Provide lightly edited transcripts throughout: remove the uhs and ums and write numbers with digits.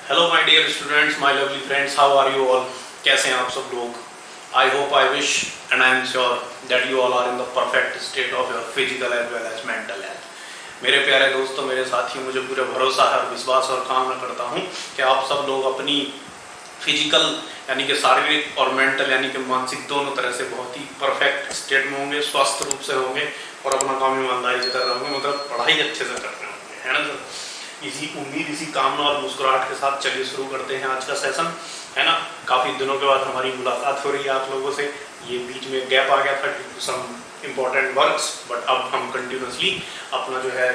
Hello my dear students, my lovely friends, how are you all? कैसे हैं आप सब लोग? I hope, I wish and I am sure that you all are in the perfect state of your physical as well as mental health. मेरे प्यारे दोस्तों, मेरे साथियों, मुझे पूरा भरोसा है, विश्वास और कामना करता हूँ कि आप सब लोग अपनी फिजिकल यानी कि शारीरिक और मेंटल यानी कि मानसिक दोनों तरह से बहुत ही परफेक्ट स्टेट में होंगे, स्वस्थ रूप से होंगे और अपना काम ईमानदारी से कर रहे होंगे, मतलब पढ़ाई अच्छे से कर रहे होंगे, है ना सर? इसी उम्मीद, इसी कामना और मुस्कुराहट के साथ चलिए शुरू करते हैं आज का सेशन, है ना। काफ़ी दिनों के बाद हमारी मुलाकात हो रही है आप लोगों से। ये बीच में गैप आ गया था due to some important works, but अब हम कंटिन्यूसली अपना जो है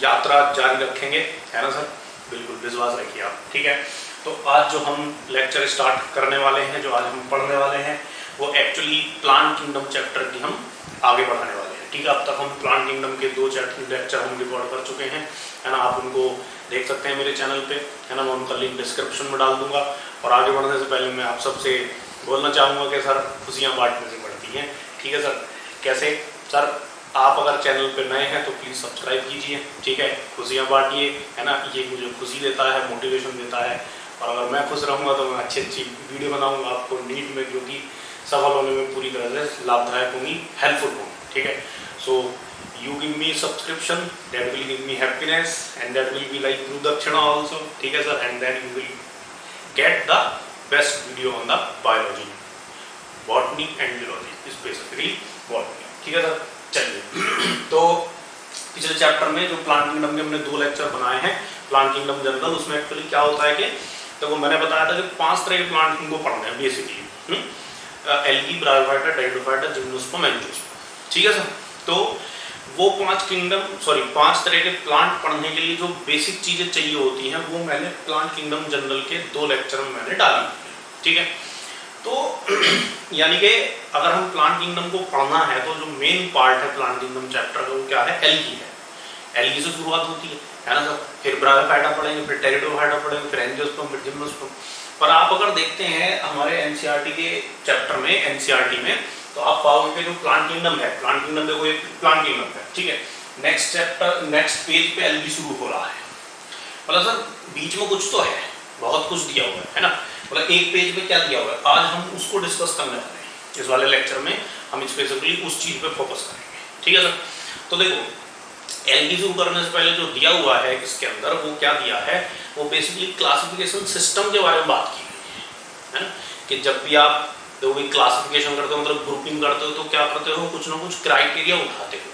यात्रा जारी रखेंगे, है ना सर? बिल्कुल विश्वास रखिए आप, ठीक है। तो आज जो हम लेक्चर स्टार्ट करने वाले हैं, जो आज हम पढ़ने वाले हैं, वो एक्चुअली प्लांट किंगडम चैप्टर की हम आगे बढ़ाने वाले हैं, ठीक है। अब तक हम प्लांट किंगडम के 2 लेक्चर हम रिकॉर्ड कर चुके हैं, है ना। आप उनको देख सकते हैं मेरे चैनल पे, है ना। मैं उनका लिंक डिस्क्रिप्शन में डाल दूंगा। और आगे बढ़ने से पहले मैं आप सबसे बोलना चाहूँगा कि सर, खुशियाँ बांटने से बढ़ती हैं, ठीक है सर। कैसे सर? आप अगर चैनल पे नए हैं तो प्लीज़ सब्सक्राइब कीजिए, ठीक है। खुशियाँ बांटिए, है ना। ये मुझे खुशी देता है, मोटिवेशन देता है, और अगर मैं खुश रहूँगा तो मैं अच्छी अच्छी वीडियो बनाऊँगा आपको नीट में, जो कि सफल होने में पूरी तरह से लाभदायक होंगी, हेल्पफुल होंगी, ठीक है। सो you give me subscription, that will give me happiness, and that will be like Guru Dakshina also, ठीक है sir. and then you will get the best video on the biology, botany and zoology, specifically botany, ठीक है sir. चलिए तो पिछले chapter में जो plant kingdom के हमने 2 लेक्चर बनाए हैं, प्लांट किंगडम जनरल, उसमें एक्चुअली क्या होता है कि तो मैंने बताया था कि 5 तरह के प्लांट किंगडम को पढ़ना है basically, algae, bryophyta, pteridophyta, gymnosperm, angiosperm, ठीक है सर। तो वो 5 तरह के प्लांट पढ़ने के लिए जो बेसिक चीजें चाहिए होती हैं, वो मैंने प्लांट किंगडम जनरल के 2 लेक्चर में मैंने डाली, ठीक है। तो यानी कि अगर हम प्लांट किंगडम को पढ़ना है तो जो मेन पार्ट है प्लांट किंगडम चैप्टर का, वो क्या है? एल्गी है। एल्गी से शुरुआत होती है ना सर। फिर ब्रायोफाइटा पढ़ेंगे, फिर टेरिडोफाइटा पढ़ेंगे, फिर एंजियोस्पर्म, फिर जिम्नोस्पर्म। पर आप अगर देखते हैं हमारे एनसीईआरटी के चैप्टर में, एनसीईआरटी में, तो आप पाओगे कि जो प्लांट किंगडम है, प्लांट किंगडम देखो, एक प्लांट किंगडम है, ठीक है। नेक्स्ट चैप्टर, नेक्स्ट पेज पे एल्गी शुरू हो रहा है, मतलब सर बीच में कुछ तो है, बहुत कुछ दिया हुआ है ना। मतलब एक पेज में क्या दिया हुआ है, आज हम उसको डिस्कस करने वाले हैं। इस वाले लेक्चर में हम स्पेसिफिकली उस चीज पे फोकस करेंगे, ठीक है सर। तो देखो, एल्गी शुरू करने से पहले जो दिया हुआ है इसके अंदर, वो क्या दिया है, वो बेसिकली क्लासिफिकेशन सिस्टम के बारे में बात की गई है ना। कि जब भी आप तो भी क्लासिफिकेशन करते हो, मतलब ग्रुपिंग करते हो, तो क्या करते हो, कुछ ना कुछ क्राइटेरिया उठाते हो।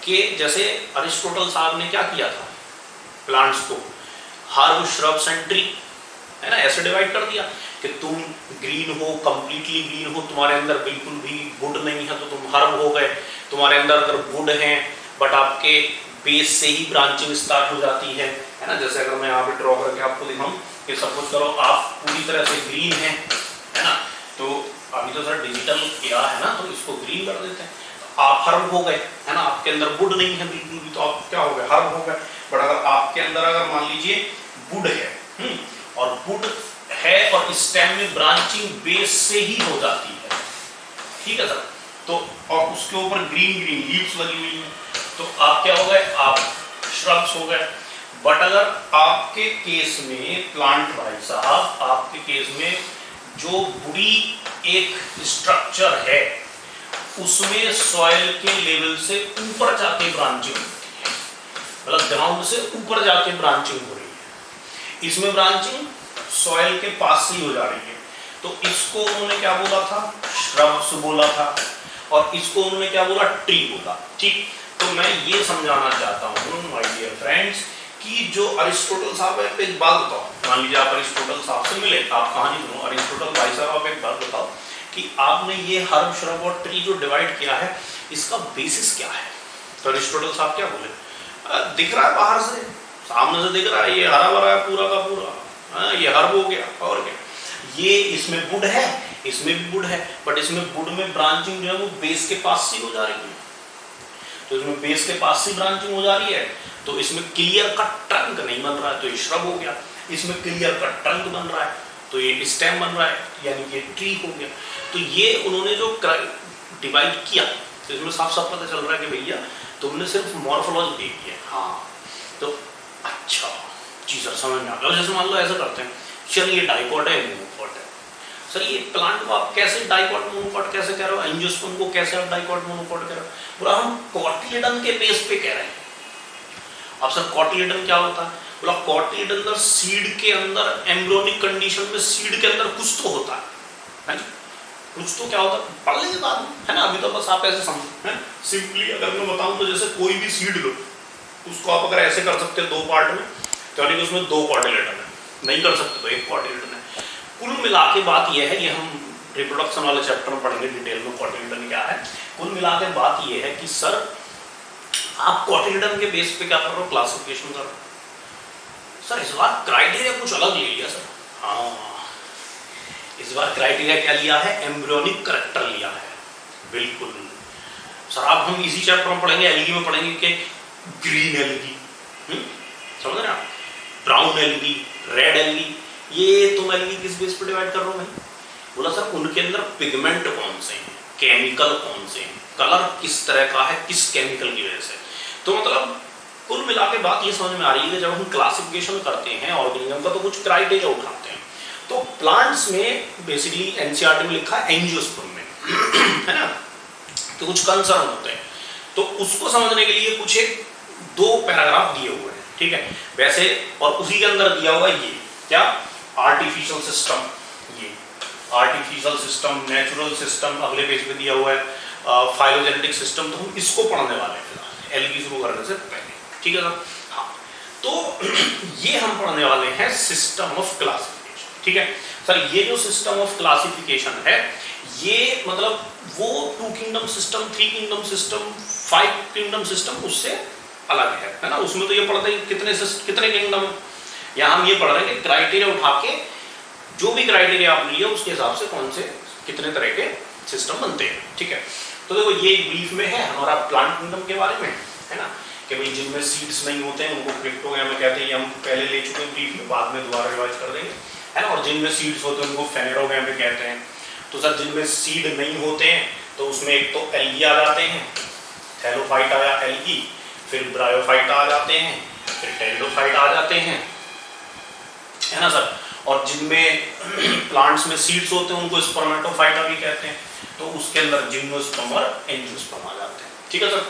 कि जैसे अरिस्टोटल साहब ने क्या किया था, प्लांट्स को हर्ब, श्रब्स एंड ट्री, है ना, ऐसे डिवाइड कर दिया कि तुम ग्रीन हो, कंप्लीटली ग्रीन हो, तुम्हारे अंदर बिल्कुल भी वुड नहीं है तो तुम हर्ब हो गए। तुम्हारे अंदर अगर वुड है बट आपके बेस से ही ब्रांचिंग स्टार्ट हो जाती है ना। जैसे अगर मैं यहाँ पे ड्रॉ करके आपको दिखाऊं कि सपोज करो आप पूरी तरह से ग्रीन है ना, तो अभी तो सर डिजिटल किया है ना, तो इसको ग्रीन कर देते हैं, आप हर्ब हो गए, है ना। आपके अंदर वुड नहीं है बिल्कुल भी, तो आप क्या हो गए, हर्ब हो गए। बट अगर आपके अंदर अगर मान लीजिए वुड है, और वुड है और स्टेम में ब्रांचिंग बेस से ही हो जाती है, ठीक है सर। तो और उसके ऊपर ग्रीन ग्रीन लीव्स लगी हुई है, तो आप क्या हो गए, आप श्रब्स हो गए। बट अगर आपके केस में प्लांट भाई साहब, आपके केस में जो बुरी एक स्ट्रक्चर है, उसमें सॉइल के लेवल से ऊपर जाके ब्रांचिंग होती है, मतलब ग्राउंड से ऊपर जाके ब्रांचिंग हो रही है। इसमें ब्रांचिंग सॉइल के पास से ही हो जा रही है, तो इसको उन्होंने क्या बोला था, श्रब्स बोला था, और इसको उन्होंने क्या बोला, ट्री बोला, ठीक। तो मैं ये समझाना चाहता हूँ माय डियर फ्रेंड्स कि जो अरिस्टोटल साहब है, एक बात बताओ, मान लीजिए आप अरिस्टोटल साहब से मिले, आप कहानी सुनो, अरिस्टोटल भाई साहब आप एक बात बताओ कि आपने ये हर्ब, श्रब और ट्री जो डिवाइड किया है, इसका बेसिस क्या है? तो अरिस्टोटल साहब क्या बोले, दिख रहा है बाहर से, सामने से दिख रहा है, ये हरा भरा है पूरा का पूरा, ये हर्ब हो गया, और क्या, ये इसमें वुड है, इसमें भी वुड है, बट इसमें वुड में ब्रांचिंग जो है वो बेस के पास से हो जा रही है, तो इसमें बेस के पास से ब्रांचिंग हो जा रही है, तो इसमें क्लियर कट ट्रंक नहीं बन रहा है, तो ये श्रब हो गया। इसमें क्लियर कट ट्रंक बन रहा है, तो ये स्टेम बन रहा है, यानी कि ट्री हो गया। तो ये उन्होंने जो डिवाइड किया, तो इसमें साफ साफ पता चल रहा है कि भैया तुमने सिर्फ मॉर्फोलॉजी देखी है, हाँ। तो अच्छा जी सर समझ में आ गया। जैसे मान लो ऐसा करते हैं, चलिए डाइकॉट है मोनोकॉट है, सर ये प्लांट को आप कैसे डाइकॉट मोनोकॉट कैसे कह रहे हो, एंजियोस्पर्म को कैसे आप डाइकॉट मोनोकॉट कह रहे हो? बोला हम कॉटिलीडन के बेस पे कह रहे हैं। अब सर कॉटिलीडन क्या होता है? बोला कॉटिलीडन सीड के अंदर एम्ब्रियोनिक कंडीशन में सीड के अंदर कुछ तो होता है जी, कुछ तो क्या होता है पढ़ लेंगे बाद में, है ना, अभी तो बस आप ऐसे समझो। सिंपली अगर मैं बताऊं तो जैसे कोई भी सीड लो, उसको आप अगर ऐसे कर सकते हो दो पार्ट में, तो यानी कि उसमें दो कॉटिलीडन है, नहीं कर सकते तो एक कॉटिलीडन है। कुल मिला के बात यह है, ये हम रिप्रोडक्शन वाले चैप्टर में पढ़ेंगे डिटेल में कॉटिलीडन क्या है। कुल मिला के बात यह है कि सर आप कॉटिलीडन के बेस पे क्या कर रहे हो, क्लासिफिकेशन कर रहे हो। सर इस बार क्राइटेरिया कुछ अलग ले लिया सर। हाँ, इस बार क्राइटेरिया क्या लिया है, एम्ब्रियोनिक करैक्टर लिया है। बिल्कुल सर, अब हम इसी चैप्टर में पढ़ेंगे, एलगी में पढ़ेंगे कि ग्रीन एलगी, समझ रहे हैं, ब्राउन एलगी, रेड एलगी, ये तुम एलगी किस बेस पे डिवाइड कर रहे हो भाई? बोला सर उनके अंदर पिगमेंट कौन से हैं, केमिकल कौन से हैं, कलर किस तरह का है, किस केमिकल की वजह से। तो मतलब कुल मिला के बात ये समझ में आ रही है कि जब हम क्लासिफिकेशन करते हैं ऑर्गेनिज्म का तो कुछ क्राइटेरिया उठाते हैं। तो प्लांट्स में बेसिकली एनसीईआरटी में लिखा है एंजियोस्पर्म में है ना, तो कुछ कंसर्न होते हैं, तो उसको समझने के लिए कुछ एक दो पैराग्राफ दिए हुए हैं, ठीक है वैसे, और उसी के अंदर दिया हुआ ये क्या, आर्टिफिशियल सिस्टम, ये आर्टिफिशियल सिस्टम, नेचुरल सिस्टम अगले पेज पे दिया हुआ है, फाइलोजेनेटिक सिस्टम, तो हम इसको पढ़ने वाले हैं एलगी शुरू करने से पहले, ठीक है ना। हाँ, तो ये हम पढ़ने वाले हैं सिस्टम ऑफ क्लासिफिकेशन, ठीक है सर। ये जो सिस्टम ऑफ क्लासिफिकेशन है, ये मतलब वो 2 kingdom system, 3 kingdom system, 5 kingdom system उससे अलग है ना। उसमें तो ये पढ़ते हैं कितने किंगडम है, यहाँ हम ये पढ़ रहे हैं कि क्राइटेरिया उठा के जो भी क्राइटेरिया आपने लिया उसके हिसाब से कौन से कितने तरह के सिस्टम बनते हैं, ठीक है। तो देखो ये ब्रीफ में है हमारा प्लांट किंगडम के बारे में, है ना, कि भाई जिनमें सीड्स नहीं होते हैं उनको क्रिप्टोगामा कहते हैं, हम पहले ले चुके हैं ब्रीफ में, बाद में दोबारा रिवाइज कर देंगे, है ना। और जिनमें सीड्स होते हैं उनको फेनेरोगामा कहते हैं। तो सर जिनमें सीड नहीं होते हैं तो उसमें एक तो एल्गी आ जाते हैं, थैलोफाइट आया एल्गी, फिर ब्रायोफाइट आ जाते हैं, फिर टेरिडोफाइट आ जाते हैं, है ना सर। और जिनमें प्लांट्स में सीड्स होते हैं उनको स्पर्मेटोफाइटा भी कहते हैं, तो उसके अंदर जिम्नोस्पर्म और एंजियोस्पर्म आ जाते हैं, ठीक है सर।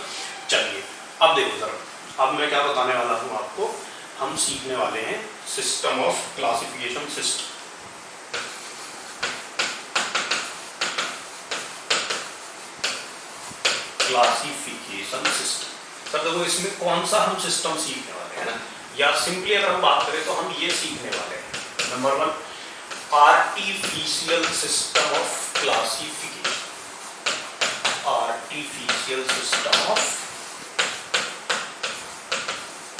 चलिए अब देखो सर, अब मैं क्या बताने वाला हूँ आपको, हम सीखने वाले हैं system of classification system. Classification system sir देखो इसमें कौन सा हम सिस्टम सीखने वाले हैं ना, या सिंपली अगर हम बात करें तो हम ये सीखने वाले हैं, number 1 artificial system of classification, artificial system of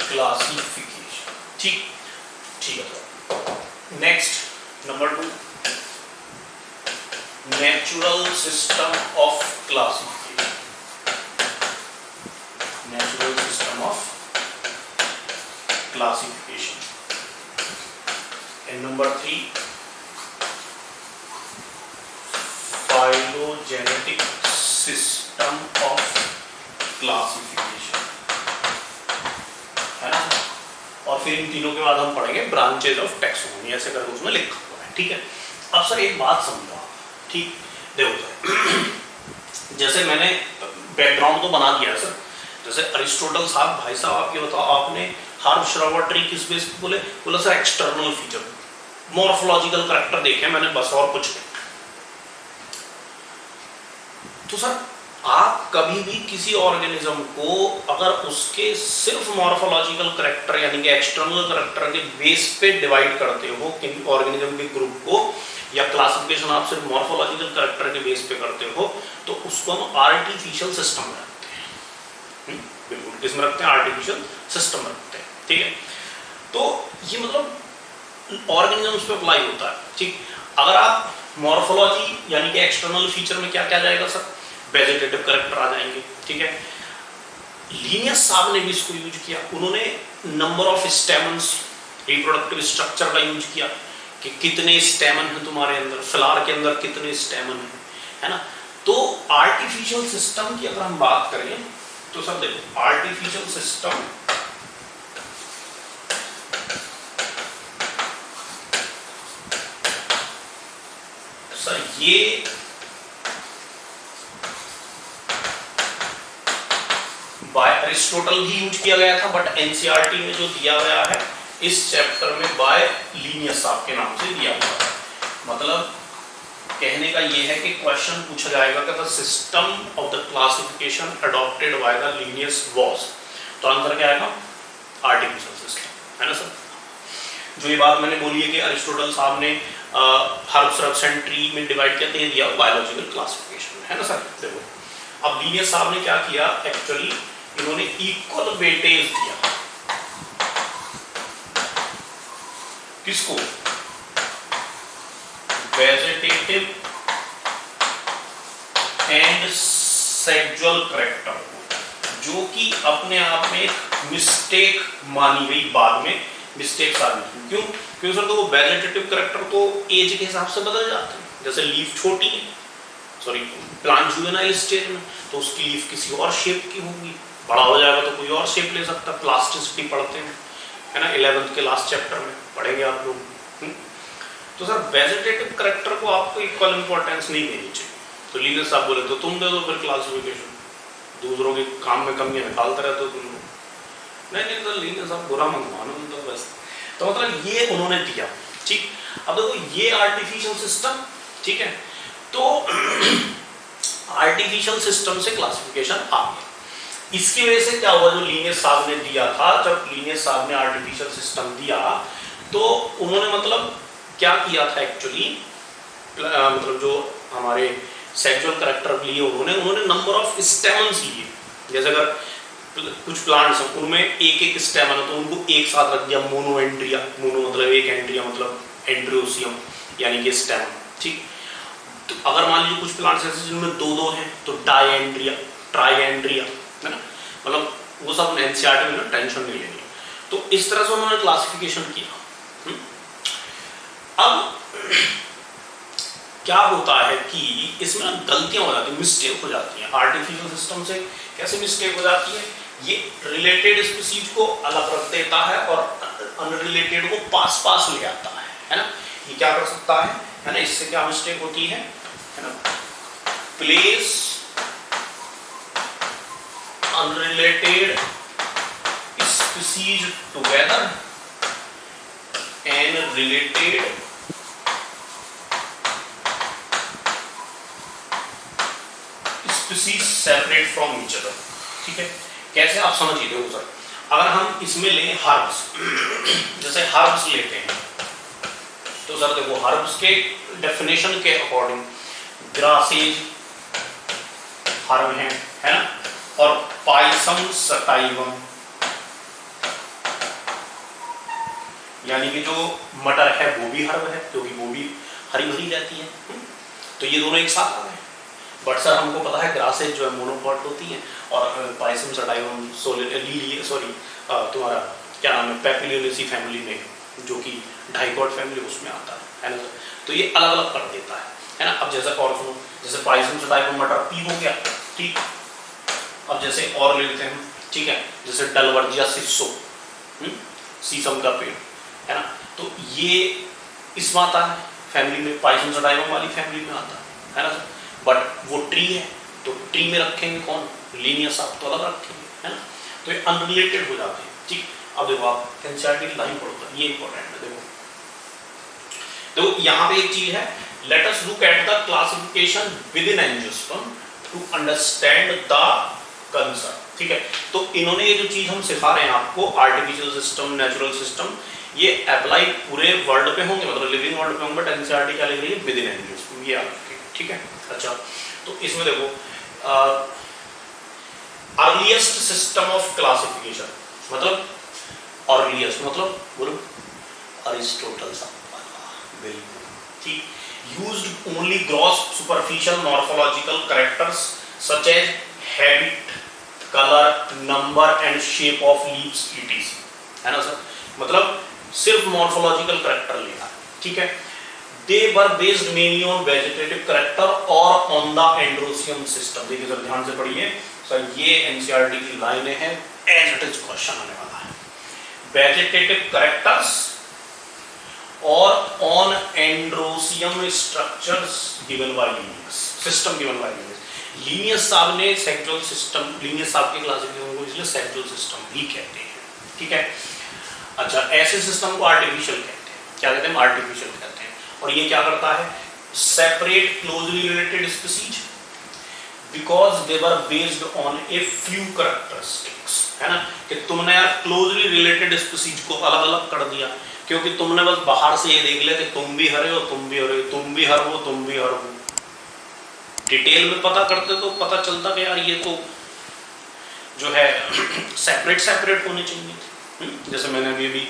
classification, ठीक ठीक है sir. Next number 2 natural system of classification, natural system of classification, and number 3 phylogenetic system of classification, है ना। और फिर इन तीनों के बाद हम पढ़ेंगे ब्रांचेज ऑफ टैक्सोनॉमी, ऐसे करके उसमें लिखा हुआ है, ठीक है। अब सर एक बात समझो आप, ठीक देखो सर जैसे मैंने बैकग्राउंड तो बना दिया सर, जैसे अरिस्टोटल साहब, भाई साहब आप ये बताओ, आपने हर श्रवर ट्री किस बेस पे बोले? बोला sir external feature, morphological character देखे मैंने बस, और कुछ नहीं। तो सर आप कभी भी किसी ऑर्गेनिज्म को अगर उसके सिर्फ मॉर्फोलॉजिकल करैक्टर यानी कि एक्सटर्नल करैक्टर के बेस पे डिवाइड करते हो किन ऑर्गेनिज्म के ग्रुप को, या क्लासिफिकेशन आप सिर्फ मॉर्फोलॉजिकल करैक्टर के बेस पे करते हो, तो उसको हम आर्टिफिशियल सिस्टम में रखते हैं। बिल्कुल किसमें रखते हैं? आर्टिफिशियल सिस्टम में रखते हैं, ठीक है। तो ये मतलब ऑर्गेनिजम्स पे अप्लाई होता है, ठीक। अगर आप मॉर्फोलॉजी यानी कि एक्सटर्नल फीचर में क्या क्या जाएगा सर? वेजिटेटिव करैक्टर आ जाएंगे, ठीक है। लीनियस साहब ने भी इसको यूज किया, उन्होंने number of stamens, reproductive structure का यूज किया कि कितने स्टेमन हैं तुम्हारे अंदर, फ्लावर के अंदर कितने स्टेमन हैं, है ना। तो आर्टिफिशियल सिस्टम की अगर हम बात करें तो सर देखो आर्टिफिशियल सिस्टम ये बाय अरिस्टोटल भी यूज किया गया था, बट एनसीईआरटी में जो दिया गया है इस चैप्टर में बाय लीनियस साहब के नाम से दिया हुआ है। मतलब कहने का ये है कि क्वेश्चन पूछा जाएगा कि the system of the classification adopted by the Linnaeus was, तो आंसर क्या आएगा? आर्टिफिशियल सिस्टम, है ना सर। जो ये बात मैंने बोली है कि अरिस्टोटल साहब ने हर्ब श्रब्स एंड ट्री में डिवाइड करके दिया बायोलॉजिकल क्लासिफिकेशन, है ना सर। देखो अब लीनियस साहब ने क्या किया, एक्चुअली इन्होंने इक्वल वेटेज दिया किसको? वेजिटेटिव एंड सेक्सुअल करेक्टर को, जो कि अपने आप में एक मिस्टेक मानी गई, बाद में मिस्टेक साबित हुई। क्यों? क्योंकि सर तो वो वेजिटेटिव करेक्टर तो एज के हिसाब से बदल जाते हैं। जैसे लीफ छोटी है, सॉरी प्लांट जुवेनाइल स्टेज में, तो उसकी लीफ किसी और शेप की होगी, बड़ा हो जाएगा तो कोई और शेप ले सकता है। प्लास्टिसिटी पढ़ते हैं, है ना, 11th के लास्ट चैप्टर में पढ़ेंगे आप लोग। तो सर वेजिटेटिव करेक्टर को आपको इक्वल इंपॉर्टेंस नहीं देनी चाहिए। तो लीनियस साहब बोले तो तुम दे दो फिर क्लासिफिकेशन, दूसरों के काम में कमियां निकालते रहते हो तुम लोग। नहीं तो लीनियस साहब बुरा मत मानो, मतलब वैसे तो मतलब ये उन्होंने दिया, ठीक। अब देखो ये आर्टिफिशियल सिस्टम, ठीक है, तो आर्टिफिशियल सिस्टम से क्लासिफिकेशन आ गया। इसकी वजह से क्या हुआ, जो लीनियस साहब ने दिया था, जब लीनियस साहब ने आर्टिफिशियल सिस्टम दिया तो उन्होंने मतलब क्या किया था एक्चुअली, मतलब जो हमारे सेक्सुअल करेक्टर लिए उन्होंने नंबर ऑफ स्टेमन्स लिए। जैसे अगर कुछ प्लांट्स हैं उनमें एक एक स्टेमन है तो उनको एक साथ रख दिया, मोनोएंड्रिया, मोनो मतलब एक, एंड्रिया मतलब एंड्रियोसियम यानी कि स्टेमन, ठीक। तो अगर मान लीजिए कुछ प्लांट्स ऐसे जिनमें दो दो हैं तो डायएंड्रिया, ट्राइएंड्रिया, है ना, मतलब वो सब एनसीईआरटी में टेंशन नहीं लेनी। तो इस तरह से उन्होंने क्लासिफिकेशन किया। अब क्या होता है कि इसमें गलतियां हो जाती हैं, मिस्टेक हो जाती हैं। आर्टिफिशियल सिस्टम से कैसे मिस्टेक हो जाती है, ये रिलेटेड स्पीसीज को अलग रख देता है और अनरिलेटेड को पास पास ले आता है ना। ये क्या कर सकता है ना, इससे क्या मिस्टेक होती है ना, place unrelated species together and related species separate from each other, ठीक है। कैसे आप समझिए, देखो सर, अगर हम इसमें लें हर्ब्स, जैसे हर्ब्स लेते हैं तो सर देखो हर्ब्स के डेफिनेशन के अकॉर्डिंग ग्रासेज हर्ब है ना, और पाइसम सटाइवम यानी कि जो मटर है वो भी हर्ब है क्योंकि वो भी हरी भरी रहती है। तो ये दोनों एक साथ आ गए। बट सर हमको पता है ग्रासेज जो है मोनोकॉट होती है और पाइसम सटाइवम सॉरी तुम्हारा क्या नाम है, पेपिलियोनेसी फैमिली में, जो कि डाइकॉट फैमिली उसमें आता है ना सर। तो ये अलग अलग कर देता है ना। अब जैसे और सुनो, जैसे पाइसम सटाइवम मटर पी हो गया, ठीक। अब जैसे और ले लेते हैं, ठीक है, जैसे डलवर्जिया सिस्सो, सीसम का पेड़, है ना। तो ये इसमें आता है फैमिली में, पाइसम सटाइवम वाली फैमिली में आता है ना सर। बट वो ट्री है तो ट्री में रखेंगे कौन, लीनियस आप तो अलग रखेंगे, है ना। तो ये अनरिलेटेड हो जाते हैं, ठीक। अब देखो आप एनसीईआरटी की लाइन पढ़ो, ये इंपॉर्टेंट है। देखो यहाँ पे एक चीज है, let us look at the classification within angiosperm to understand the concept, ठीक है। तो इन्होंने ये जो चीज हम सिखा रहे हैं आपको, आर्टिफिशियल सिस्टम, नेचुरल सिस्टम, ये अप्लाई पूरे वर्ल्ड पे होंगे, मतलब लिविंग वर्ल्ड पे होंगे। बट एनसीईआरटी क्या लिख रही है, विद इन एंजियोस्पर्म, ये आप ठीक है। अच्छा, तो इसमें देखो अर्लीस्ट सिस्टम ऑफ क्लासिफिकेशन, मतलब अर्लीस्ट मतलब बोलो अरिस्टोटल साहब, बिल्कुल ठीक। Used only gross superficial morphological characters such as habit, colour, number and shape of leaves etc, है ना सर। मतलब सिर्फ मॉर्फोलॉजिकल कैरेक्टर लेना, ठीक है। They were based mainly on vegetative character or on the Androsium system। देखिए sir ध्यान से पढ़िए सर, ये एनसीईआरटी की लाइनें हैं, एज इट इज क्वेश्चन आने वाला है। Vegetative characters और on androecium structures given by Linnaeus, system given by Linnaeus. Linnaeus साहब ने सेक्सुअल सिस्टम, लीनियस साहब के क्लासिफिकेशन को इसलिए सेक्सुअल सिस्टम भी कहते हैं, ठीक है। अच्छा, ऐसे सिस्टम को आर्टिफिशियल कहते हैं, क्या कहते हैं, आर्टिफिशियल कहते हैं। और ये क्या करता है, separate closely related species because they were based on a few characteristics, है ना, कि तुमने यार क्लोजली रिलेटेड स्पीसीज को अलग अलग कर दिया, क्योंकि तुमने बस बाहर से ये देख लिया कि तुम भी हरे हो, तुम भी हरे हो, तुम भी हर हो, तुम भी हर हो। डिटेल में पता करते तो पता चलता कि यार ये तो जो है सेपरेट सेपरेट होने चाहिए। जैसे मैंने अभी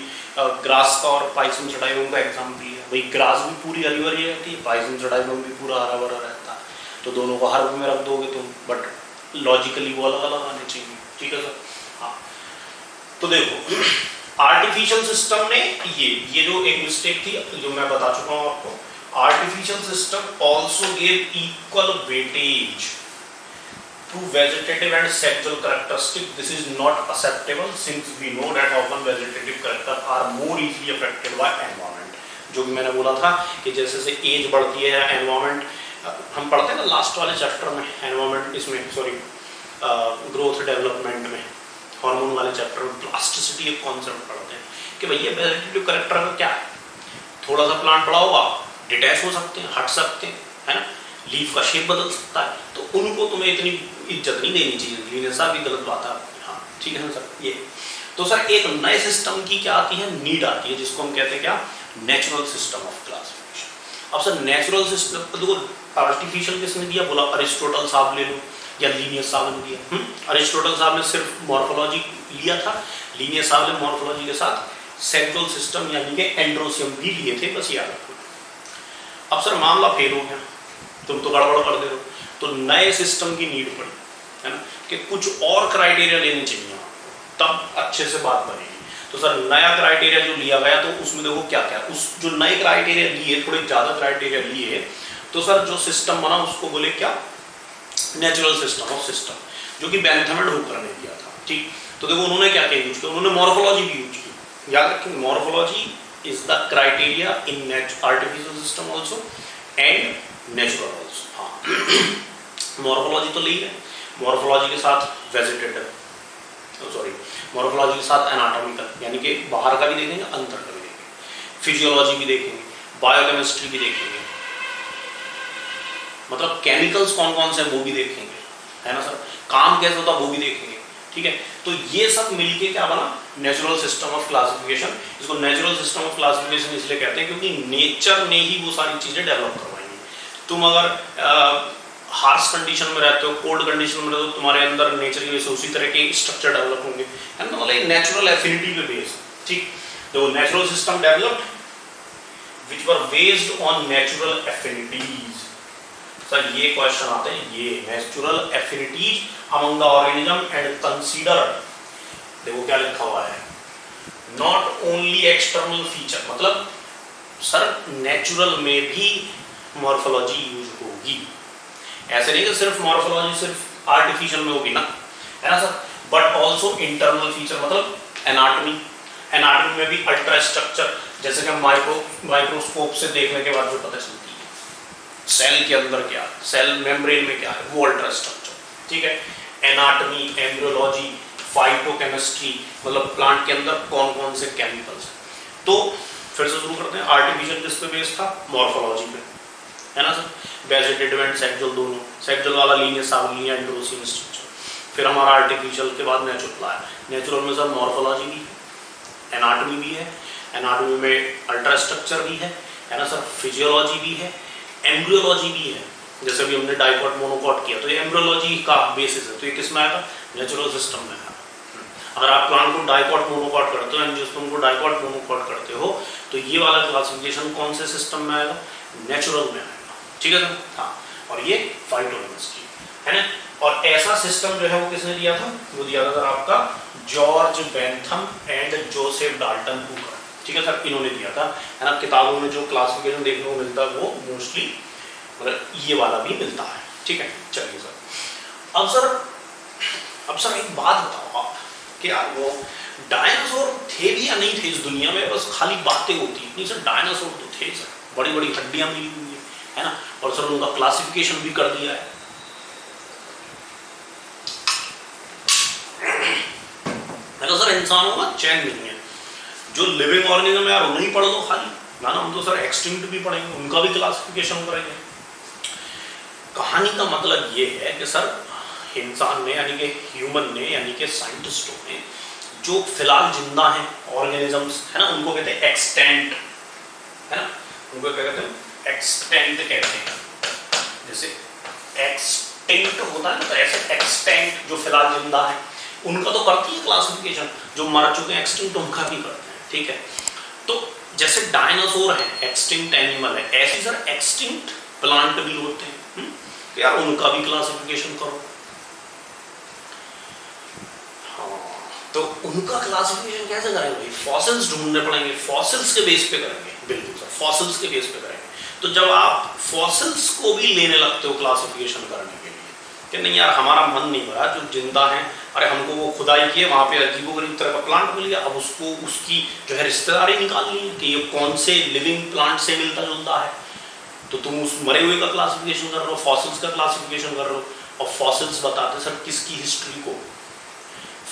ग्रास का और पाइसम सडाइवम का एग्जाम्पल लिया, भाई ग्रास भी पूरी हरी भरी रहती है, पाइसम सडाइवम भी पूरा हरा भरा रहता है, तो दोनों को हर में रख दोगे तुम, बट लॉजिकली वो अलग अलग आने चाहिए, ठीक है सर। हाँ, तो देखो आर्टिफिशियल सिस्टम ने ये जो एक मिस्टेक थी जो मैं बता चुका हूँ आपको, artificial system also gave equal weightage to vegetative and sexual characteristics. This is not acceptable since we know that often vegetative characters are more easily affected by environment. जो कि मैंने बोला था कि जैसे जैसे एज बढ़ती है, एनवायरमेंट हम पढ़ते हैं ना लास्ट वाले चैप्टर में, एनवायरमेंट इसमें सॉरी ग्रोथ डेवलपमेंट में हार्मोन वाले चैप्टर में प्लास्टिसिटी एक कॉन्सेप्ट पढ़ते हैं कि भैया वेजिटेटिव करेक्टर का क्या है, थोड़ा सा प्लांट पड़ा होगा, डिटैच हो सकते हैं, हट सकते हैं, है ना, लीफ का शेप बदल सकता है, तो उनको तुम्हें इतनी इज्जत नहीं देनी चाहिए। लीनियस भी गलत बात है, हाँ ठीक है ना सर। ये तो सर एक नए सिस्टम की क्या आती है, नीड आती है, जिसको हम कहते हैं क्या, नेचुरल सिस्टम ऑफ क्लासिफिकेशन। अब सर नेचुरल सिस्टम देखो आर्टिफिशियल किसने दिया, बोला अरिस्टोटल साहब ले लो या लीनियस साहब ने दिया। अरिस्टोटल साहब ने सिर्फ मॉर्फोलॉजी लिया था, लीनियस साहब ने मॉर्फोलॉजी के साथ सेक्सुअल सिस्टम यानी कि एंड्रोसियम भी लिए थे, बस याद रखो। अब सर मामला फेल हो गया, तुम तो गड़बड़ कर दे रहे हो, तो नए सिस्टम की नीड पड़ी, है ना, कि कुछ और क्राइटेरिया लेने चाहिए तब अच्छे से बात बनेगी। तो सर नया क्राइटेरिया जो लिया गया, तो उसमें देखो क्या क्या, उस जो नए क्राइटेरिया लिए, थोड़े ज़्यादा क्राइटेरिया लिए, तो सर जो सिस्टम बना उसको बोले क्या, नेचुरल सिस्टम ऑफ सिस्टम, जो कि बेंथम एंड हुकर ने दिया था, ठीक। तो देखो उन्होंने क्या क्या यूज किया, उन्होंने मॉर्फोलॉजी भी यूज की, याद रखें morphology is the criteria in artificial system also and natural also. हाँ मॉर्फोलॉजी तो ली है, मॉर्फोलॉजी के साथ वेजिटेटिव सॉरी मॉर्फोलॉजी के साथ एनाटॉमिकल यानी कि बाहर का भी देखेंगे, अंदर का भी देखेंगे, फिजियोलॉजी भी देखेंगे, बायोकेमिस्ट्री भी देखेंगे, मतलब केमिकल्स कौन कौन से वो भी देखेंगे, है ना सर, काम कैसे होता वो भी देखेंगे, ठीक है। तो ये सब मिलके क्या बना, नेचुरल सिस्टम ऑफ क्लासिफिकेशन। इसको नेचुरल सिस्टम ऑफ क्लासिफिकेशन इसलिए कहते हैं क्योंकि नेचर ने ही वो सारी चीजें डेवलप करवाई। तुम अगर हार्श कंडीशन में रहते हो, कोल्ड कंडीशन में रहते हो, तुम्हारे अंदर नेचर की वजह से उसी तरह के स्ट्रक्चर डेवलप होंगे, है ना, मतलब नेचुरल एफिनिटी पे बेस्ड, ठीक। तो natural system developed which were based on natural affinities. Sir ये क्वेश्चन आते हैं, ये natural affinities among the organism and consider, देखो क्या लिखा हुआ है, नॉट ओनली एक्सटर्नल फीचर, मतलब सर नेचुरल में भी मॉर्फोलॉजी यूज होगी, ऐसे नहीं कि सिर्फ मॉर्फोलॉजी सिर्फ आर्टिफिशियल में होगी ना, है ना sir, but also internal feature, मतलब एनाटॉमी, एनाटॉमी में भी अल्ट्रा स्ट्रक्चर, जैसे कि माइक्रोस्कोप से देखने के बाद जो पता चलती है सेल के अंदर क्या है, सेल मेम्ब्रेन में क्या है, वो अल्ट्रा स्ट्रक्चर, ठीक है। एनाटॉमी, एम्ब्रियोलॉजी, फाइटोकेमिस्ट्री, मतलब प्लांट के अंदर कौन कौन से केमिकल्स। तो फिर से शुरू करते हैं, आर्टिफिशियल किस पे बेस्ड था, मॉर्फोलॉजी पे, है ना सर, वेजिटेटिव एंड सेक्सुअल दोनों, सेक्सुअल वाला लीनियस साबलिनिया एंड्रोसियम स्ट्रक्चर, फिर हमारा आर्टिफिशियल के बाद नेचुरल आया। नेचुरल में सर मॉर्फोलॉजी भी है, एनाटॉमी भी है, एनाटॉमी में अल्ट्रा स्ट्रक्चर भी है ना सर, फिजियोलॉजी भी है, एम्ब्रियोलॉजी भी है, जैसे भी हमने डाइकॉट मोनोकॉट किया, तो ये एम्ब्रियोलॉजी का बेसिस है, तो ये किस में आएगा, नेचुरल सिस्टम में आएगा। अगर आप प्लांट को डाइकॉट मोनोकॉट करते हो, एंजियोस्पर्म को डाइकॉट मोनोकॉट करते हो, तो ये वाला क्लासिफिकेशन कौन से सिस्टम में आएगा, नेचुरल में आएगा, ठीक है सर। हाँ, और ये फाइटोकेमिस्ट्री है ना। और ऐसा सिस्टम जो है वो किसने दिया था, वो दिया था सर आपका George Bentham and Joseph Dalton Hooker, ठीक है सर, इन्होंने दिया था, है ना। किताबों में जो क्लासिफिकेशन देखने को मिलता है वो मोस्टली मतलब ये वाला भी मिलता है, ठीक है। चलिए सर, अब सर एक बात बताओ आप कि यार वो डायनासोर थे भी या नहीं थे इस दुनिया में, बस खाली बातें होती हैं। नहीं सर, डायनासोर तो थे सर, बड़ी बड़ी हड्डियां मिली हुई है ना, और सर उनका क्लासिफिकेशन भी कर दिया है। सर इंसानों का चैन नहीं है, जो लिविंग ऑर्गेनिज्म है यार उन्हें पढ़ लो खाली ना, हम तो सर एक्सटिंक्ट भी पढ़ेंगे, उनका भी क्लासिफिकेशन करेंगे। कहानी का मतलब ये है कि सर इंसान ने यानी कि ह्यूमन ने यानी कि साइंटिस्टों ने जो फिलहाल जिंदा हैं ऑर्गेनिजम्स है ना, उनको कहते हैं एक्सटेंट, है ना, उनको क्या कहते हैं एक्सटेंट कहते हैं। जैसे एक्सटिंक्ट होता है ना, तो ऐसे एक्सटेंट जो फिलहाल जिंदा है उनका तो करती है क्लासिफिकेशन, जो मर चुके हैं एक्सटिंक्ट उनका भी करते हैं, ठीक है। तो जैसे डायनासोर है एक्सटिंक्ट एनिमल है, ऐसे सर एक्सटिंक्ट प्लांट भी होते हैं, तो यार उनका भी क्लासिफिकेशन करो। हाँ, तो उनका क्लासिफिकेशन कैसे करेंगे भाई? फॉसिल्स ढूंढने पड़ेंगे, फॉसिल्स के बेस पे करेंगे। बिल्कुल सर, फॉसिल्स के बेस पे करेंगे। तो जब आप फॉसिल्स को भी लेने लगते हो क्लासिफिकेशन करने के लिए कि नहीं यार हमारा मन नहीं भरा, जो जिंदा है, अरे हमको वो खुदाई किए वहाँ पे अजीबोगरीब तरह का प्लांट मिल गया, अब उसको उसकी जो है रिश्तेदारी निकालनी है कि ये कौन से लिविंग प्लांट से मिलता जुलता है, तो तुम उस मरे हुए का क्लासिफिकेशन कर रहे हो, फॉसिल्स का क्लासिफिकेशन कर रहे हो। और फॉसिल्स बताते सर किसकी हिस्ट्री को,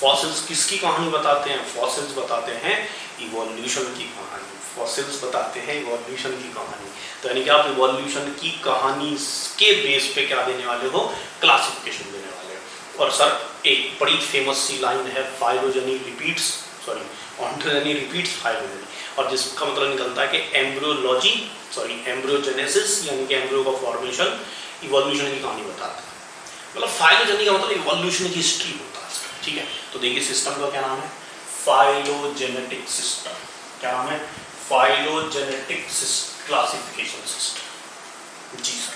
फॉसिल्स किसकी कहानी बताते हैं? फॉसिल्स बताते हैं इवोल्यूशन की कहानी, फॉसिल्स बताते हैं इवोल्यूशन की कहानी। तो यानी कि आप इवोल्यूशन की कहानी के बेस पे क्या देने वाले हो? क्लासिफिकेशन देने वाले हो। और सर एक बड़ी फेमस सी लाइन है, phylogeny repeats, sorry ontogeny repeats phylogeny, और जिसका मतलब निकलता है कि एम्ब्रियोलॉजी सॉरी एम्ब्रियोजेनेसिस यानी कि एम्ब्रियो का फॉर्मेशन इवोल्यूशन की कहानी बताता है। मतलब फाइलोजेनी का मतलब इवोल्यूशन की हिस्ट्री होता है, ठीक है। तो देखिए सिस्टम का क्या नाम है? Phylogenetic system. क्या नाम है? Phylogenetic classification system. जी sir,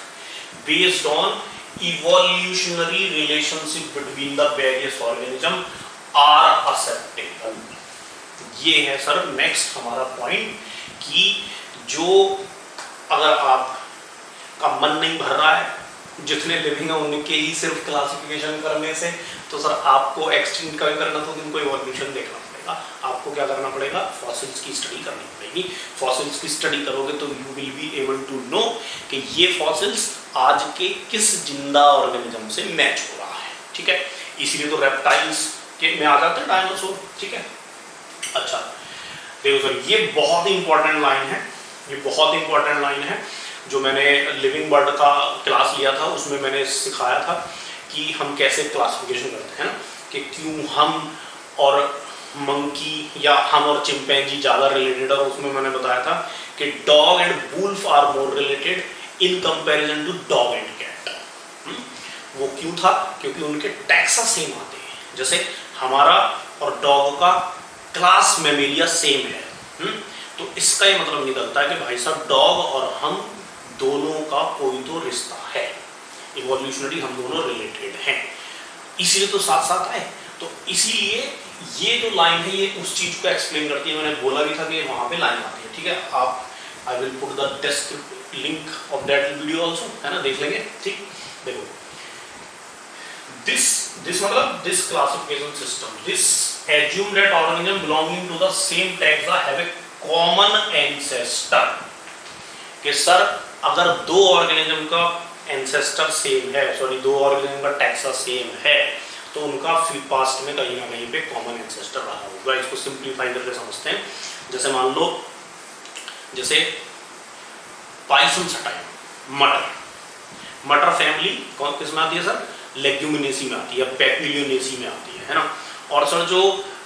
based on evolutionary relationship between the various organism are acceptable. ये है सर नेक्स्ट हमारा पॉइंट कि जो अगर आपका मन नहीं भर रहा है जितने लिविंग है उनके ही सिर्फ क्लासिफिकेशन करने से, तो सर आपको एक्सटिंक्ट का भी करना तो उनको इवोल्यूशन देखना पड़ेगा। आपको क्या करना पड़ेगा? फॉसिल्स की स्टडी करनी पड़ेगी। फॉसिल्स की स्टडी करोगे तो you will be able to know कि ये फॉसिल्स आज के किस जिंदा ऑर्गेनिज्म से मैच हो रहा है, ठीक है। इसीलिए तो रेप्टाइल्स के में आ जाते हैं डायनासोर, ठीक है। अच्छा देखो सर, ये बहुत ही इंपॉर्टेंट लाइन है, ये बहुत इंपॉर्टेंट लाइन है जो मैंने लिविंग बर्ड का क्लास लिया था, उसमें मैंने सिखाया था कि हम कैसे क्लासिफिकेशन करते हैं ना, कि क्यों हम और मंकी या हम और चिंपैंजी ज़्यादा रिलेटेड है। और उसमें मैंने बताया था कि dog and wolf are more related in comparison to dog and cat. वो क्यों था? क्योंकि उनके टैक्सा सेम आते हैं, जैसे हमारा और डॉग का क्लास मेमेलिया सेम है। तो इसका ये मतलब निकलता है कि भाई साहब डॉग और हम दोनों का कोई तो रिश्ता है, इवोल्यूशनरी हम दोनों रिलेटेड हैं, इसीलिए तो साथ साथ आए। तो इसीलिए ये जो लाइन है ये उस चीज को एक्सप्लेन करती है। मैंने बोला भी था कि वहां पे लाइन आती है, ठीक है। आप I will put the descriptive link of that video also, है ना, देख लेंगे, ठीक। देखो दिस मतलब this classification system, this assume that organism belonging to the same taxa have a common ancestor। कि सर अगर दो ऑर्गेनिज्म का एंसेस्टर सेम है, सॉरी दो ऑर्गेनिज्म का टैक्सा सेम है, तो उनका पास्ट में कहीं ना कहीं पे कॉमन एंसेस्टर रहा होगा। इसको सिंप्लीफाई करके समझते हैं। जैसे मान लो, जैसे पाइसम सटाई मटर फैमिली कौन किस में आती है सर? लेग्यूमिनेसी में आती है, पैपिलियोनेसी में आती है ना। और सर जो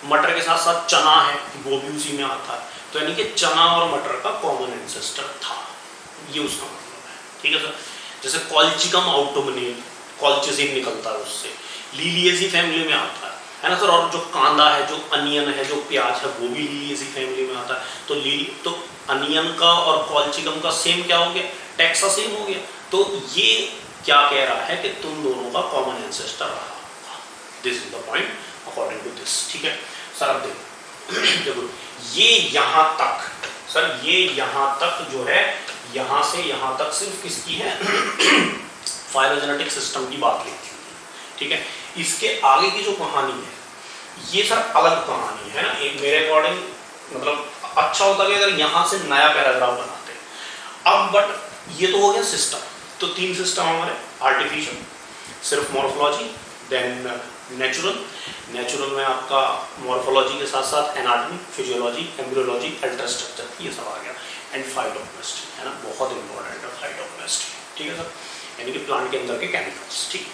मटर के साथ साथ चना है वो भी उसी में आता है। तो यानी कि चना और मटर का कॉमन एंसेस्टर था, ये उसका मतलब है, ठीक है सर। जैसे कॉल्चिकम आउटोमनेल, कॉल्चिसिम निकलता है उससे, लीलिएसी फैमिली में आता है ना सर। और जो कांदा है, जो अनियन है, जो प्याज है, वो भी लीलिएसी फैमिली में आता है। तो अनियन का और कॉल्चिकम का सेम क्या हो गया? टैक्सा सेम हो गया। तो ये क्या कह रहा है कि तुम दोनों का कॉमन एंसेस्टर रहा होगा। This is the point according to this, ठीक है सर। अब देखो ये यहाँ तक सर, ये यहाँ तक जो है, यहाँ से यहाँ तक सिर्फ किसकी है? फाइलोजेनेटिक सिस्टम की बात लिखी हुई है, ठीक है। इसके आगे की जो कहानी है ये सर अलग कहानी है ना, एक मेरे अकॉर्डिंग मतलब अच्छा होता कि अगर यहाँ से नया पैराग्राफ बनाते। अब बट ये तो हो गया सिस्टम, तो 3 सिस्टम हमारे, आर्टिफिशियल, सिर्फ मॉर्फोलॉजी, देन नेचुरल में आपका मॉर्फोलॉजी के साथ साथ एनाटॉमी, फिजियोलॉजी, एम्ब्रियोलॉजी, अल्ट्रास्ट्रक्चर, ये सब आ गया, एंड फाइटोकेमिस्ट्री है ना, बहुत इंपॉर्टेंट है फाइटोकेमिस्ट्री, ठीक है सर, यानी कि प्लांट के अंदर के केमिकल्स, ठीक।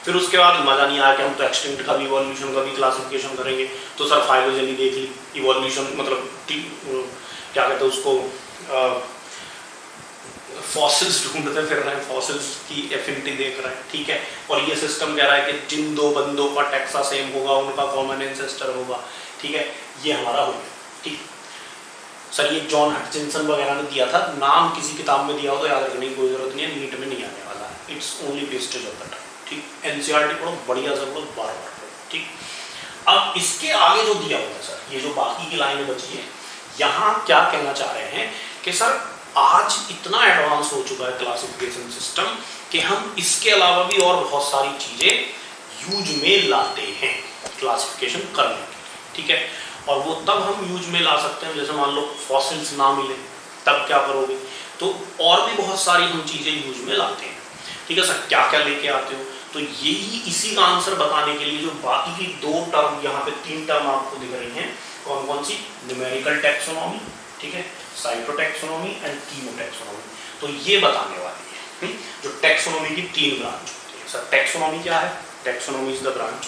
फिर उसके बाद मजा नहीं आया कि हम तो एक्सटिंक्ट का भी इवोल्यूशन का भी क्लासिफिकेशन करेंगे, तो सर फाइलोजेनी देख ली, इवोल्यूशन मतलब क्या कहते हैं उसको, फॉसिल्स ढूंढते फिर रहे हैं, फॉसिल्स की एफिनिटी देख रहे हैं, ठीक है। और ये सिस्टम कह रहा है कि जिन 2 बंदों का टेक्सा सेम होगा उनका कॉमन एंसेस्टर होगा, ठीक है, ये हमारा हो गया, ठीक। सर ये जॉन हटचिंसन वगैरह ने दिया था, नाम किसी किताब में दिया हो तो याद रखने की कोई जरूरत नहीं है, नीट में नहीं आने वाला है, it's only wastage of the time, ठीक। एनसीईआरटी पढ़ो, बढ़िया से पढ़ो, बार पढ़ो, ठीक। अब इसके आगे जो दिया हुआ है सर, ये जो बाकी की लाइनें बची है, यहाँ क्या कहना चाह रहे हैं कि सर आज इतना एडवांस हो चुका है क्लासिफिकेशन सिस्टम कि हम इसके अलावा भी और बहुत सारी चीजें यूज में लाते हैं क्लासिफिकेशन करने के लिए, ठीक है। और वो तब हम यूज में ला सकते हैं, जैसे मान लो फॉसिल्स ना मिले तब क्या करोगे, तो और भी बहुत सारी हम चीजें यूज में लाते हैं, ठीक है सर। क्या क्या लेके आते हो, तो यही इसी का आंसर बताने के लिए जो बाकी की 2 टर्म, यहाँ पे 3 टर्म आपको दिख रही हैं, कौन कौन सी, न्यूमेरिकल टैक्सोनॉमी, ठीक है, साइटोटैक्सोनॉमी एंड कीमोटैक्सोनॉमी, तो ये बताने वाली है जो टैक्सोनॉमी की 3 ब्रांच होती है। सर टैक्सोनॉमी क्या है, taxonomy is the branch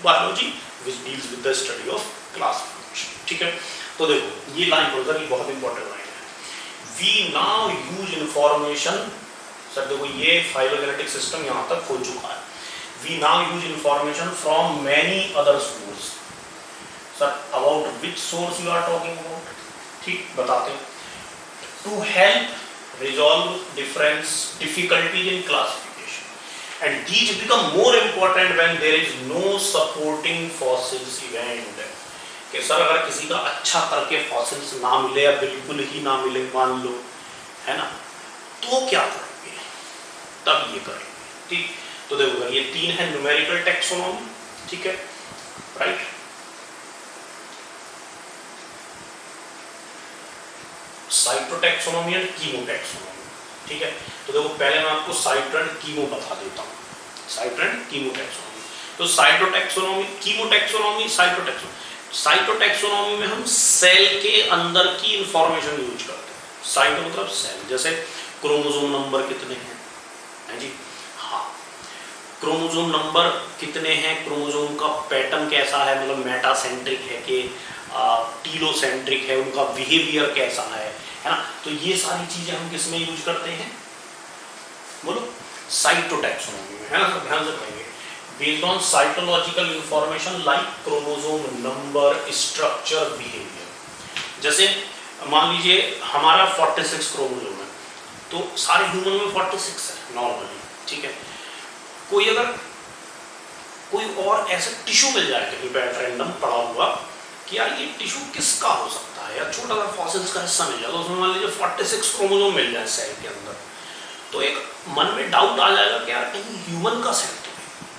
biology which deals with the study of classification, ठीक है। तो देखो ये लाइन पढ़ो सर, ये बहुत इंपॉर्टेंट लाइन है, we now use information, sir देखो ये फाइलोजेनेटिक सिस्टम यहाँ तक हो चुका है, we now use information from many other source, sir about which source you are talking about, ठीक, बताते हैं, to help resolve difficulties in classification and these become more important when there is no supporting fossils event, कि sir अगर किसी का अच्छा करके fossils ना मिले या बिल्कुल ही ना मिले मान लो, है ना, तो क्या करेंगे, तब ये करेंगे, ठीक। तो देखो ये 3 है, न्यूमेरिकल टैक्सोनॉमी, ठीक है, राइट, साइटोटैक्सोनॉमी एंड कीमोटैक्सोनॉमी, ठीक है। तो देखो पहले मैं आपको साइटो एंड कीमो बता देता हूँ, साइटो एंड कीमोटैक्सोनॉमी। तो साइटोटैक्सोनॉमी, कीमोटैक्सोनॉमी, साइटोटैक्सोनॉमी में हम सेल के अंदर की इंफॉर्मेशन यूज करते हैं, साइटो मतलब सेल, जैसे क्रोमोसोम नंबर कितने हैं जी, हाँ, क्रोमोसोम नंबर कितने हैं, क्रोमोसोम का पैटर्न कैसा है, मतलब मेटासेंट्रिक है कि टीलोसेंट्रिक है, उनका बिहेवियर कैसा है ना, तो ये सारी चीजें हम किस में यूज करते हैं, बोलो, साइटोटैक्सोनॉमी में, है ना, ध्यान से पढ़ेंगे, based on cytological information like chromosome number, structure, behaviour. जैसे मान लीजिए हमारा 46 क्रोमोसोम है, तो सारे ह्यूमन में 46 है नॉर्मली, ठीक है। कोई अगर कोई और ऐसा टिश्यू मिल जाए कहीं पे रैंडम पड़ा हुआ कि यार ये टिश्यू किसका हो सकता है, या छोटा सा फॉसिल्स का हिस्सा मिल जाए, तो उसमें मान लीजिए 46 क्रोमोसोम मिल जाए सेल के अंदर, तो एक मन में डाउट आ जाएगा कि यार कहीं ह्यूमन का सेल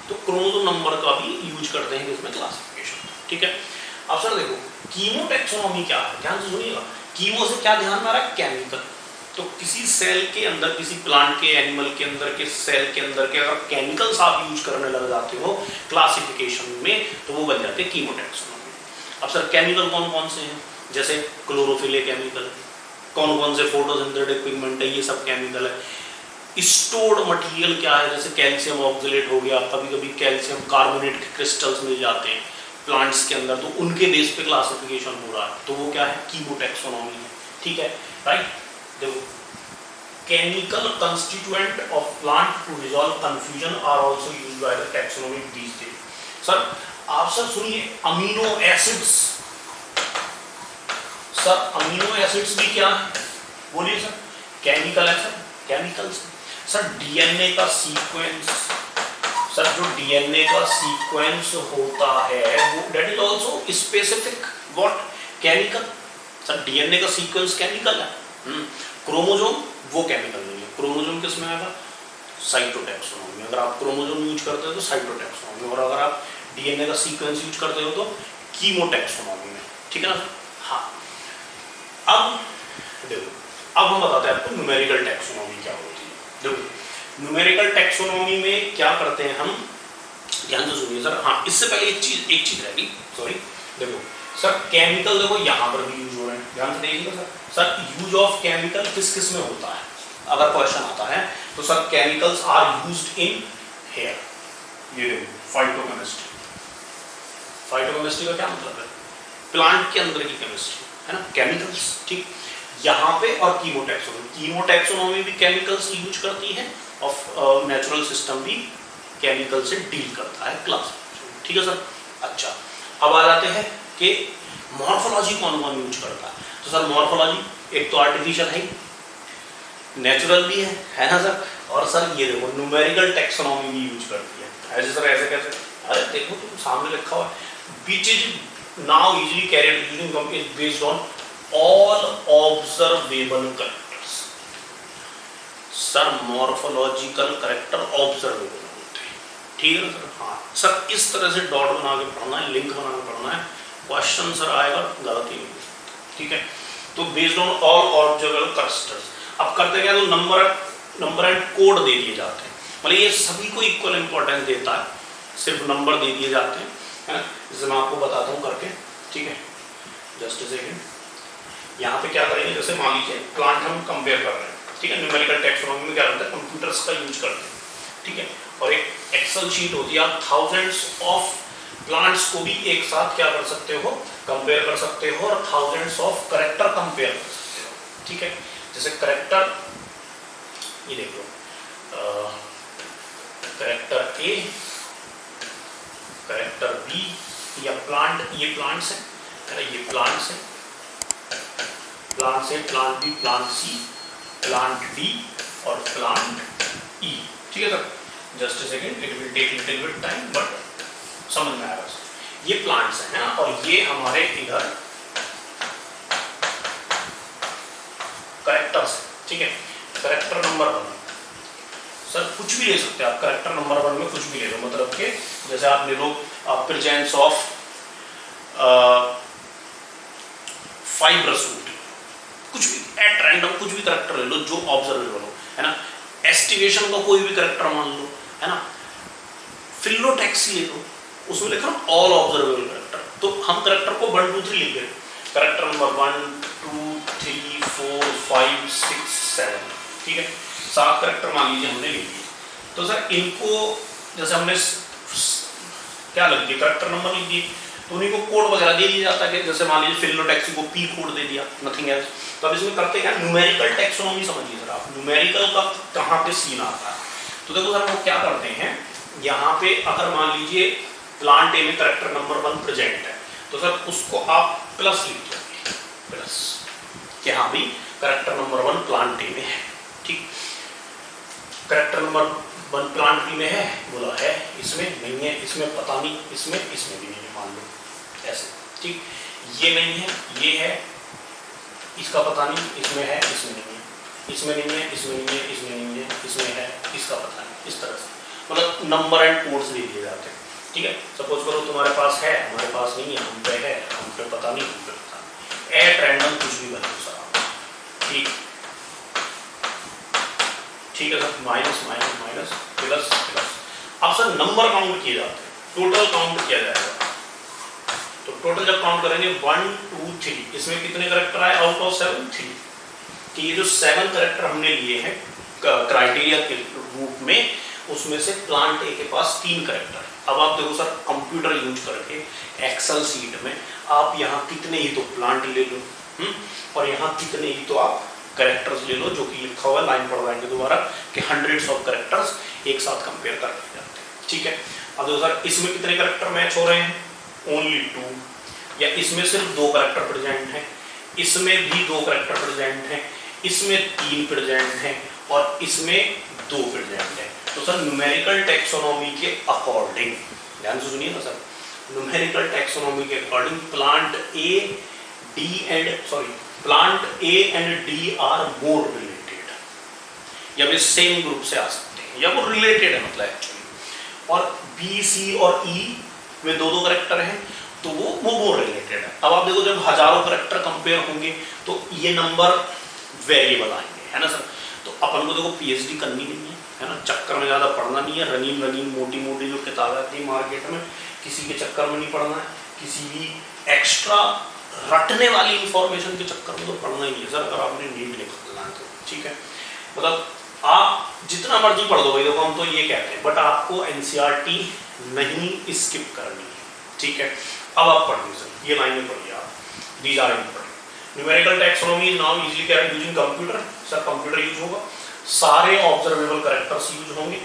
तो क्रोमोसोम नंबर का भी यूज करते हैं इसमें क्लासिफिकेशन, ठीक है। अब सर देखो कीमोटैक्सोनॉमी क्या है, ध्यान से सुनिएगा, कीमो से क्या ध्यान में आ रहा है, केमिकल, तो किसी सेल के अंदर, किसी प्लांट के, एनिमल के अंदर के, सेल के अंदर के अगर केमिकल्स आप यूज करने लग जाते हो क्लासिफिकेशन में, तो वो बन जाते हैं कीमोटैक्सोनॉमी। अब सर केमिकल कौन कौन से हैं, जैसे क्लोरोफिल केमिकल, कौन कौन से फोटोसिंथेटिक पिगमेंट है, ये सब केमिकल है। स्टोर्ड मटेरियल क्या है, जैसे कैल्शियम ऑक्सलेट हो गया, कभी कभी कैल्शियम कार्बोनेट के क्रिस्टल्स मिल जाते हैं प्लांट्स के अंदर, तो उनके बेस पे क्लासिफिकेशन हो रहा है, तो वो क्या है, कीमोटैक्सोनॉमी है, ठीक है, राइट। देखो chemical constituent of plant to resolve confusion are also used by the taxonomy these days. Sir आप सब सुनिए, amino acids, sir amino acids भी क्या है, बोलिए सर, केमिकल है सर, केमिकल्स। सर डीएनए का सीक्वेंस, सर जो डीएनए का सीक्वेंस होता है वो that is also specific what, chemical. Sir DNA का सीक्वेंस केमिकल है, क्रोमोसोम वो केमिकल नहीं है, क्रोमोसोम किस में आएगा, साइटोटैक्सोनॉमी। अगर आप क्रोमोसोम यूज करते हो तो साइटोटैक्सोनॉमी, और अगर आप डीएनए का सीक्वेंस यूज करते हो तो कीमोटैक्सोनॉमी में, ठीक है ना। हाँ, अब देखो, अब हम बताते हैं आपको न्यूमेरिकल टैक्सोनॉमी क्या होती है। देखो न्यूमेरिकल टैक्सोनॉमी में क्या करते हैं हम, ध्यान से सुनिए सर। हाँ, इससे पहले एक चीज रहेगी, सॉरी। देखो सर, केमिकल देखो यहाँ पर भी यूज हो रहे हैं, ध्यान से देखिएगा सर यूज ऑफ केमिकल किस किस में होता है, अगर क्वेश्चन आता है तो sir chemicals are used in here. ये देखो फाइटोकेमिस्ट्री, फाइटोकेमिस्ट्री का क्या मतलब है, प्लांट के अंदर की केमिस्ट्री है ना, केमिकल्स, ठीक। यहाँ पे और कीमोटैक्सोनॉमी, कीमोटैक्सोनॉमी भी केमिकल्स यूज करती है और नेचुरल सिस्टम भी केमिकल से डील करता है, क्लास, ठीक है सर। अच्छा, अब आ जाते हैं कि मॉर्फोलॉजी कौन कौन यूज करता है। तो सर मॉर्फोलॉजी एक तो आर्टिफिशियल है, नेचुरल भी है ना सर। और सर ये देखो न्यूमेरिकल टैक्सोनॉमी भी यूज करती है। ऐसे सर, ऐसे कैसे, अरे देखो तुम सामने लिखा हुआ है, which is now easily carried using computer based on all observable characters. Sir morphological character observable होते हैं, ठीक है सर। हाँ सर, इस तरह से डॉट बना के पढ़ना है, लिंक बना के पढ़ना है, क्वेश्चन सर आएगा गलत ही नहीं, ठीक है। तो based on all observable characters, अब करते क्या, तो नंबर एंड कोड दे दिए जाते हैं, मतलब ये सभी को इक्वल इंपॉर्टेंस देता है, सिर्फ नंबर दे दिए जाते हैं, है ना। जैसे मैं आपको बताता हूँ करके, ठीक है, जस्ट अ सेकेंड। यहाँ पे क्या करेंगे, जैसे मान लीजिए प्लांट हम कंपेयर कर रहे हैं, ठीक है। न्यूमेरिकल टैक्सोनॉमी में क्या होता है, कंप्यूटर्स का यूज करते हैं, ठीक है। और एक एक्सेल शीट होती है, आप थाउजेंड्स ऑफ प्लांट्स को भी एक साथ क्या कर सकते हो, कंपेयर कर सकते हो, और थाउजेंड्स ऑफ करेक्टर कंपेयर कर सकते हो, ठीक है। जैसे करेक्टर, ये देख लो, करेक्टर ए, करेक्टर बी, या प्लांट, ये प्लांट्स है, ये प्लांट्स है, प्लांट से plant B, plant C, plant D और प्लांट ई, ठीक है sir. Just a second, it will take little bit time, but समझ में आएगा। ये प्लांट्स हैं ना, और ये हमारे इधर करेक्टर्स, ठीक है। करेक्टर नंबर 1 सर कुछ भी ले सकते हैं आप, करेक्टर नंबर 1 में कुछ भी ले लो, मतलब कि जैसे आप ले लो प्रेजेंस ऑफ फाइब्रस रूट, कुछ भी एट रैंडम कुछ भी करेक्टर ले लो जो ऑब्जर्वेबल हो, है ना। एस्टिवेशन का कोई भी करेक्टर मान लो, है ना। फिलोटैक्सी ले लो, उसमें लिखा ना ऑल ऑब्जर्वेबल करेक्टर, तो हम करेक्टर को 1 2 3 लिख गए, करेक्टर नंबर 1 2 3 4 5 6 7, ठीक है। 7 करेक्टर मान लीजिए हमने लिख दिए, तो सर इनको जैसे हमने क्या लिख दिया, करेक्टर नंबर लिख दिए, तो उन्हीं को कोड वगैरह दे दिया जाता है, जैसे मान लीजिए फिलोटैक्सी को पी कोड दे दिया, नथिंग एल्स। तो अब इसमें करते क्या, न्यूमेरिकल टैक्सोनॉमी समझिए सर आप, न्यूमेरिकल का कहाँ पे सीन आता है। तो देखो सर वो क्या करते हैं, यहाँ पे अगर मान लीजिए प्लांट ए में करेक्टर नंबर 1 प्रेजेंट है, तो सर उसको आप प्लस लिख दोगे, प्लस कि हाँ भाई करेक्टर नंबर 1 प्लांट ए में है, ठीक। करेक्टर नंबर 1 प्लांट बी में है, बोला है, इसमें नहीं है, इसमें पता नहीं, इसमें भी नहीं है, मान लो ऐसे, ठीक। ये नहीं है, ये है, इसका पता नहीं, इसमें है, इसमें नहीं है, इसमें नहीं है, इसमें नहीं है, इसमें नहीं है, इसमें है, इसका पता नहीं, इस तरह से मतलब नंबर एंड कोड्स दे दिए जाते हैं, ठीक है। सपोज करो तुम्हारे पास है, हमारे पास नहीं है, हम पे है, हम पे पता नहीं, हम पे पता नहीं, एट रैंडम कुछ भी बना सर, ठीक, ठीक है sir. Minus minus minus plus plus, अब सर नंबर काउंट किए जाते हैं, टोटल काउंट किया जाएगा, तो टोटल जब काउंट करेंगे 1 2 3, इसमें कितने करेक्टर आए आउट ऑफ 7 3, कि ये जो 7 करेक्टर हमने लिए हैं क्राइटेरिया के रूप में, उसमें से प्लांट ए के पास 3 करेक्टर। अब आप देखो सर कंप्यूटर यूज करके एक्सेल शीट में आप यहाँ कितने ही तो प्लांट ले लो, और यहाँ कितने ही तो आप करेक्टर्स ले लो, जो कि लिखा हुआ है, लाइन पढ़ रहे दोबारा कि हंड्रेड्स ऑफ करेक्टर्स एक साथ कंपेयर कर दिए जाते हैं, ठीक है। अब देखो सर इसमें कितने करेक्टर मैच हो रहे हैं, ओनली 2, या इसमें सिर्फ 2 करेक्टर प्रेजेंट हैं, इसमें भी 2 करेक्टर प्रेजेंट हैं, इसमें 3 प्रेजेंट हैं, और इसमें 2 प्रेजेंट हैं। तो सर न्यूमेरिकल टैक्सोनॉमी के अकॉर्डिंग, ध्यान से सुनिए ना सर, न्यूमेरिकल टैक्सोनॉमी के according plant A and D are more related, या वे सेम ग्रुप से आ सकते हैं, या वो रिलेटेड है मतलब एक्चुअली, और बी सी और ई में दो करेक्टर हैं तो वो मोर रिलेटेड है। अब आप देखो जब हजारों करेक्टर कंपेयर होंगे तो ये नंबर वेरिएबल आएंगे, है ना सर। तो अपन को देखो पीएचडी करनी नहीं है ना, चक्कर में ज़्यादा पढ़ना नहीं है, रनीम मोटी मोटी जो किताबें आती है मार्केट में किसी के चक्कर में नहीं पढ़ना है, किसी भी एक्स्ट्रा रटने वाली इंफॉर्मेशन के चक्कर में तो पढ़ना ही नहीं है सर। अगर आपने नीट निकालना है तो ठीक है, मतलब आप जितना मर्जी पढ़ दो भाई, देखो हम तो ये कहते हैं, बट आपको एनसीईआरटी नहीं स्किप करनी है, ठीक है। अब आप पढ़िए सर, ये लाइनें पढ़िए आप, these are important. Numerical taxonomy is now easily carried using computer, sir computer use होगा, सारे ऑब्जर्वेबल कैरेक्टर्स यूज होंगे,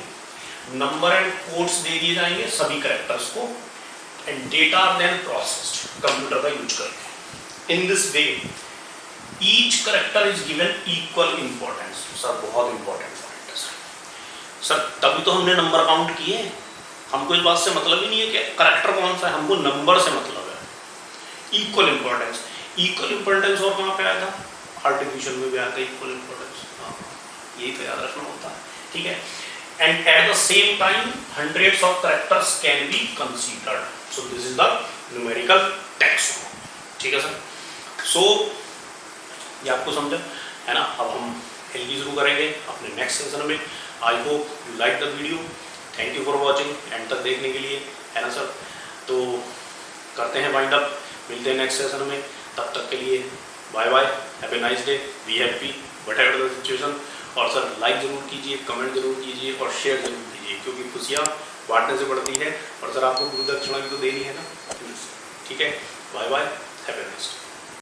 नंबर एंड कोड्स दे दिए जाएंगे सभी कैरेक्टर्स को, and data then processed computer का यूज करके। In this way each character is given equal importance. Sir बहुत इंपॉर्टेंट पॉइंट है सर, तभी तो हमने नंबर काउंट किए। हमको इस बात से मतलब ही नहीं है कि करेक्टर कौन सा है, हमको नंबर से मतलब है। इक्वल इंपॉर्टेंस, इक्वल इंपॉर्टेंस और कहाँ पे आया था, आर्टिफिशियल में भी आया था इक्वल इंपॉर्टेंस, यही तो याद रखना होता है, ठीक है। And at the same time hundreds of characters can be considered, so this is the numerical taxonomy, ठीक है सर। सो ये आपको समझा है ना। अब हम एलजी शुरू करेंगे अपने नेक्स्ट सेशन में। I hope you like the video, thank you for watching, and तक देखने के लिए, है ना सर। तो करते हैं वाइंड अप, मिलते हैं नेक्स्ट सेशन में, तब तक के लिए bye bye, have a nice day, be happy whatever the situation. और सर लाइक जरूर कीजिए, कमेंट जरूर कीजिए और शेयर जरूर कीजिए, क्योंकि खुशियाँ बांटने से बढ़ती है। और सर आपको गुरु दक्षिणा भी तो देनी है ना, ठीक है। Bye bye, have a nice day.